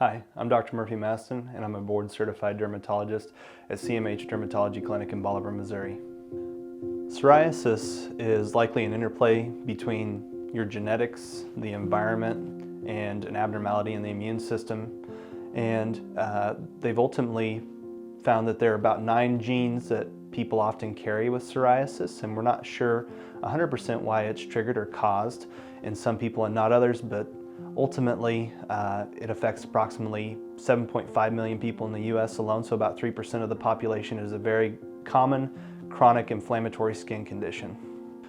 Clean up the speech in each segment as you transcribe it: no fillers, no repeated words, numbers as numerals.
Hi, I'm Dr. Murphy Mastin, and I'm a board-certified dermatologist at CMH Dermatology Clinic in Bolivar, Missouri. Psoriasis is likely an interplay between your genetics, the environment, and an abnormality in the immune system. And they've ultimately found that there are about 9 genes that people often carry with psoriasis, and we're not sure 100% why it's triggered or caused in some people and not others, but ultimately it affects approximately 7.5 million people in the US alone, so about 3% of the population. Is a very common chronic inflammatory skin condition.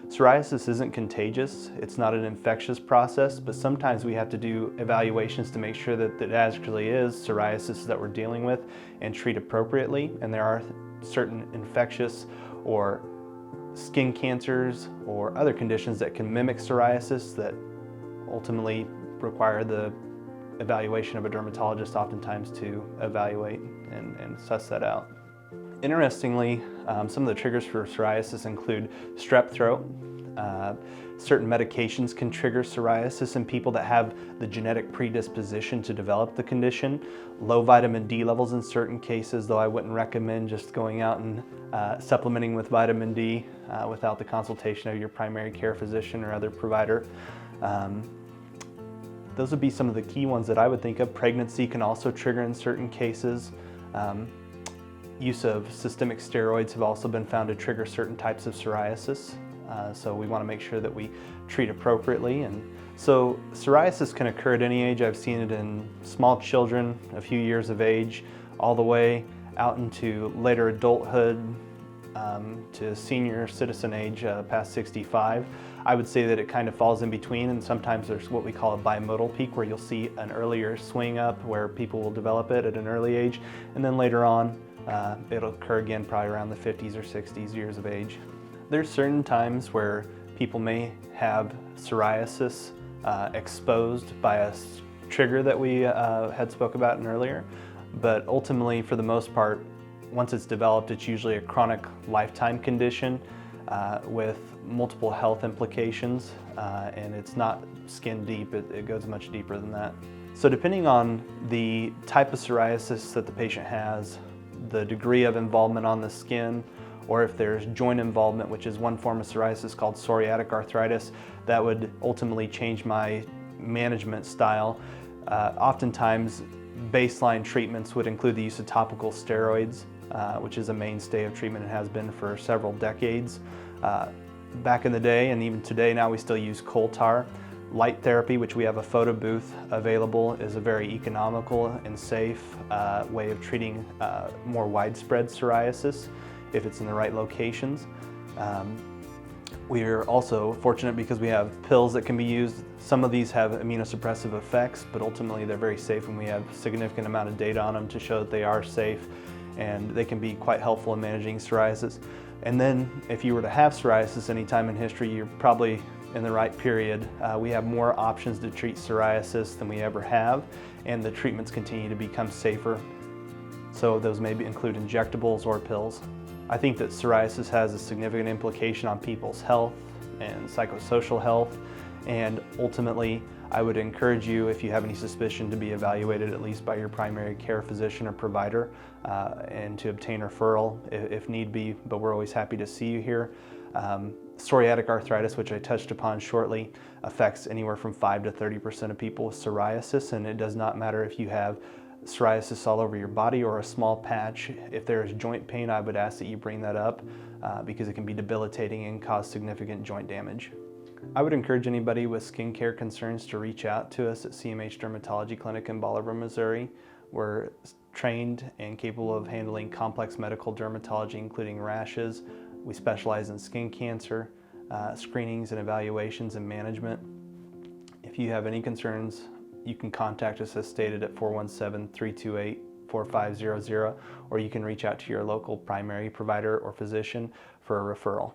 Psoriasis isn't contagious, it's not an infectious process, but sometimes we have to do evaluations to make sure that it actually is psoriasis that we're dealing with and treat appropriately. And there are certain infectious or skin cancers or other conditions that can mimic psoriasis that ultimately require the evaluation of a dermatologist oftentimes to evaluate and suss that out. Interestingly, some of the triggers for psoriasis include strep throat. Certain medications can trigger psoriasis in people that have the genetic predisposition to develop the condition. Low vitamin D levels in certain cases, though I wouldn't recommend just going out and supplementing with vitamin D without the consultation of your primary care physician or other provider. Those would be some of the key ones that I would think of. Pregnancy can also trigger in certain cases. Use of systemic steroids have also been found to trigger certain types of psoriasis. So we want to make sure that we treat appropriately. And so psoriasis can occur at any age. I've seen it in small children, a few years of age, all the way out into later adulthood, to senior citizen age, past 65. I would say that it kind of falls in between, and sometimes there's what we call a bimodal peak, where you'll see an earlier swing up where people will develop it at an early age, and then later on it'll occur again probably around the 50s or 60s years of age. There's certain times where people may have psoriasis exposed by a trigger that we had spoke about earlier, but ultimately, for the most part, once it's developed, it's usually a chronic lifetime condition with multiple health implications, and it's not skin deep, it goes much deeper than that. So depending on the type of psoriasis that the patient has, the degree of involvement on the skin, or if there's joint involvement, which is one form of psoriasis called psoriatic arthritis, that would ultimately change my management style. Oftentimes, baseline treatments would include the use of topical steroids, which is a mainstay of treatment and has been for several decades. Back in the day, and even today now, we still use coal tar. Light therapy, which we have a photo booth available, is a very economical and safe way of treating more widespread psoriasis if it's in the right locations. We are also fortunate because we have pills that can be used. Some of these have immunosuppressive effects, but ultimately they're very safe, and we have a significant amount of data on them to show that they are safe, and they can be quite helpful in managing psoriasis. And then if you were to have psoriasis any time in history, you're probably in the right period. We have more options to treat psoriasis than we ever have, and the treatments continue to become safer. So those may include injectables or pills. I think that psoriasis has a significant implication on people's health and psychosocial health, and ultimately I would encourage you, if you have any suspicion, to be evaluated at least by your primary care physician or provider, and to obtain referral if need be, but we're always happy to see you here. Psoriatic arthritis, which I touched upon shortly, affects anywhere from 5 to 30% of people with psoriasis, and it does not matter if you have psoriasis all over your body or a small patch. If there's joint pain, I would ask that you bring that up because it can be debilitating and cause significant joint damage. I would encourage anybody with skincare concerns to reach out to us at CMH Dermatology Clinic in Bolivar, Missouri. We're trained and capable of handling complex medical dermatology, including rashes. We specialize in skin cancer, screenings and evaluations and management. If you have any concerns, you can contact us as stated at 417-328-4500, or you can reach out to your local primary provider or physician for a referral.